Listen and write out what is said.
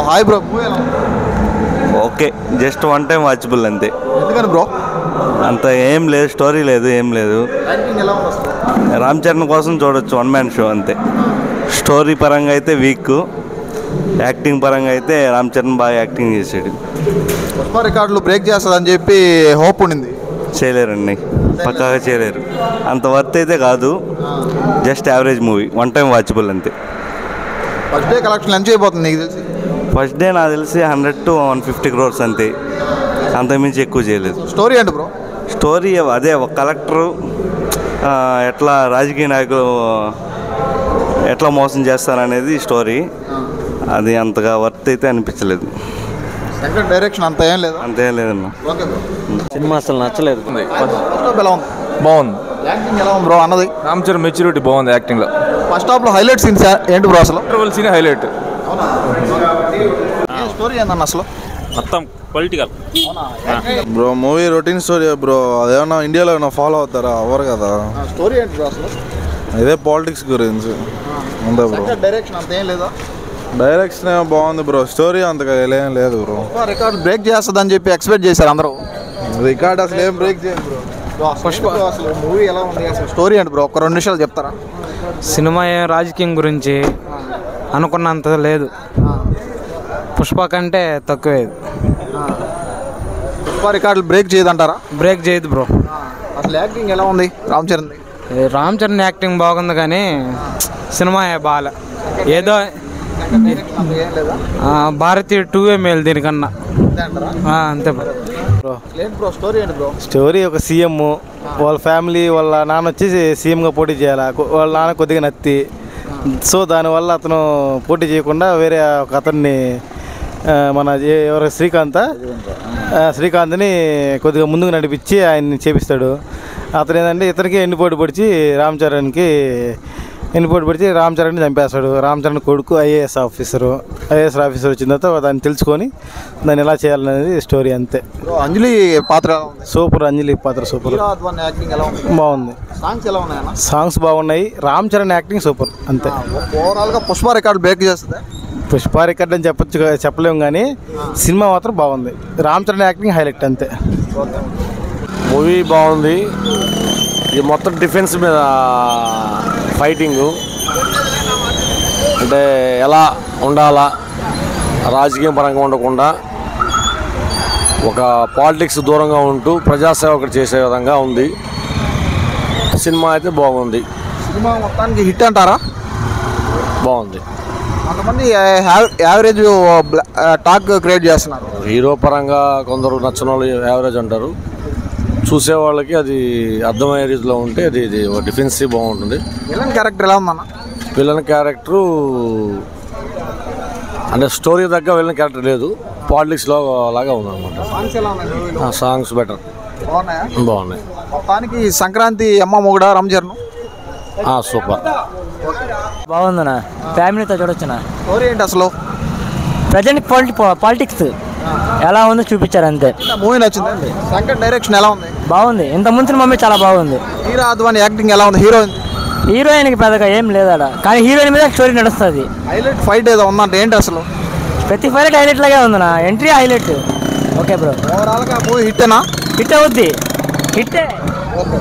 Hi bro, movie ఎలా ఉంది? Okay, just one time watchable అంతే. ఎందుకని బ్రో? అంత ఏం లేదు, స్టోరీ లేదు, ఏం లేదు. యాక్టింగ్ ఎలా ఉంది అసలు? రామ్ చరణ్ కోసం చూడొచ్చు, వన్ మ్యాన్ షో అంతే. స్టోరీ పరంగా అయితే వీక్, యాక్టింగ్ పరంగా అయితే రామ్ చరణ్ బాగా యాక్టింగ్ చేశాడు. పుష్ప రికార్డులు బ్రేక్ చేస్తుందని చెప్పి హోప్ ఉండింది. చేయలేరండి, పక్కాగా చేయలేరు. అంత వర్త్ అయితే కాదు, just average movie, one time watchable అంతే. ఫస్ట్ డే కలెక్షన్ ఎంత అయిపోతుంది నీకు తెలిసి? ఫస్ట్ డే నాకు తెలిసి 100 to 150 crores అంతే, అంతకుమించి ఎక్కువ చేయలేదు. స్టోరీ ఏంటి బ్రో? స్టోరీ అదే, ఒక కలెక్టరు ఎట్లా రాజకీయ నాయకులు ఎట్లా మోసం చేస్తారనేది స్టోరీ. అది అంతగా వర్త్ అయితే అనిపించలేదు. సెకండ్ డైరెక్షన్ అంత ఏం లేదు, అంతేం లేదన్నా. Okay bro. సినిమా అసలు నచ్చలేదు. ఎలా ఉంది? బాగుంది. యాక్టింగ్ ఎలా ఉంది బ్రో అన్నది? రామ్ చరణ్ మెచ్యూరిటీ బాగుంది యాక్టింగ్ లో. ఫస్ట్ హాఫ్ లో హైలైట్ సీన్స్ ఏంటి బ్రో అసలు? Interval scene highlight. స్టోరీ ఏందన్న అసలు? మొత్తం political bro. Movie routine story bro. అదేమన్నా ఇండియాలో ఏమన్నా ఫాలో అవుతారా? అవ్వరు కదా. స్టోరీ ఏంటి బ్రో అసలు? ఇదే పాలిటిక్స్ గురించి అంతే బ్రో. డైరెక్షన్ అంత ఏం లేదా? డైరెక్షన్ ఏమో బాగుంది బ్రో, స్టోరీ అంతగా ఏం లేదు బ్రో. రికార్డ్ బ్రేక్ చేస్తుందని చెప్పి ఎక్స్పెక్ట్ చేశారు అందరూ. రికార్డ్ అసలు ఏం బ్రేక్ చేయండి బ్రో. పుష్ప అసలు మూవీ ఎలా ఉంది, అసలు స్టోరీ ఏంటి బ్రో? ఒక 2 నిమిషాలు చెప్తారా? సినిమా రాజకీయం గురించి అనుకున్నంత లేదు, పుష్ప కంటే తక్కువే. పుష్ప రికార్డులు బ్రేక్ చేయదంటారా? బ్రేక్ చేయదు బ్రో. అసలు యాక్టింగ్ ఎలా ఉంది రామ్ చరణ్? రామ్ చరణ్ యాక్టింగ్ బాగుంది కానీ సినిమా బాగా ఏదో భారతీయ 2 మేలు దీనికన్నా, అంతే బ్రో. స్టోరీ ఏంటి బ్రో? స్టోరీ ఒక సీఎం, వాళ్ళ ఫ్యామిలీ, వాళ్ళ నాన్న వచ్చేసి సీఎంగా పోటీ చేయాలి. వాళ్ళ నాన్న కొద్దిగా నత్తి, సో దానివల్ల అతను పోటీ చేయకుండా వేరే ఒక అతన్ని, మన ఎవరు శ్రీకాంత్ని కొద్దిగా ముందుకు నడిపించి ఆయన్ని చేపిస్తాడు. అతను ఏంటంటే ఇతనికి ఎన్నిపోటు పొడిచి రామ్ చరణ్కి రామ్ చరణ్ని చంపేస్తాడు. రామ్ చరణ్ కొడుకు ఐఏఎస్ ఆఫీసర్ వచ్చిన తర్వాత దాన్ని తెలుసుకొని దాన్ని ఎలా చేయాలనేది స్టోరీ అంతే. అంజలి పాత్ర సూపర్, అంజలి పాత్ర సూపర్, బాగుంది. సాంగ్స్ బాగున్నాయి. రామ్ చరణ్ యాక్టింగ్ సూపర్ అంతే. ఓవరాల్గా పుష్ప రికార్డు బ్రేక్ చేస్తుంది. పుష్ప రికార్డ్ అని చెప్పలేము కానీ సినిమా మాత్రం బాగుంది. రామ్ చరణ్ యాక్టింగ్ హైలైట్ అంతే. మూవీ బాగుంది. ఇది మొత్తం డిఫెన్స్ మీద ఫైటింగు, అంటే ఎలా ఉండాలా, రాజకీయం పరంగా ఉండకుండా ఒక పాలిటిక్స్ దూరంగా ఉంటూ ప్రజాసేవ చేసే విధంగా ఉంది. సినిమా అయితే బాగుంది. సినిమా మొత్తానికి హిట్ అంటారా? బాగుంది. కొంతమంది యావరేజ్ టాక్ క్రియేట్ చేస్తున్నారు. హీరో పరంగా కొందరు నచ్చిన వాళ్ళు యావరేజ్ అంటారు. చూసే వాళ్ళకి అది అర్థమయ్యే రీతిలో ఉంటే అది డిఫెన్సివ్ బాగుంటుంది. విలన్ క్యారెక్టర్ ఎలా ఉందన్న? విలన్ క్యారెక్టరు అంటే స్టోరీ దగ్గర విలన్ క్యారెక్టర్ లేదు, పాలిటిక్స్లో లాగా ఉందన్నమాట. సాంగ్స్ బెటర్, బాగున్నాయి. మొత్తానికి సంక్రాంతి అమ్మ మొగుడా రామ్ చరణ్ సూపర్, బాగుందన్నా. ఫ్యామిలీతో చూడొచ్చునా. స్టోరీ ఏంటి అసలు? ప్రజెంట్ పాలిటిక్స్ ఎలా ఉందో చూపించారు అంతే. మూవీ నచ్చింది. సెకండ్ డైరెక్షన్ ఎలా ఉంది? బాగుంది. ఇంత ముందు మమ్మీ చాలా బాగుంది. హీరో అద్వాని యాక్టింగ్ ఎలా ఉంది? హీరోయిన్కి పెద్దగా ఏం లేదాడ, కానీ హీరోయిన్ మీద స్టోరీ నడుస్తుంది. హైలైట్ ఫైట్ ఏదో ఉందంటే ఏంటి అసలు? ప్రతి ఫైట్ హైలైట్ లాగే ఉందన్నా. Entry highlight. Okay bro. ఓవరాల్గా మూవీ హిట్టేనా? హిట్ అవుద్ది, హిట్టే. ఓకే.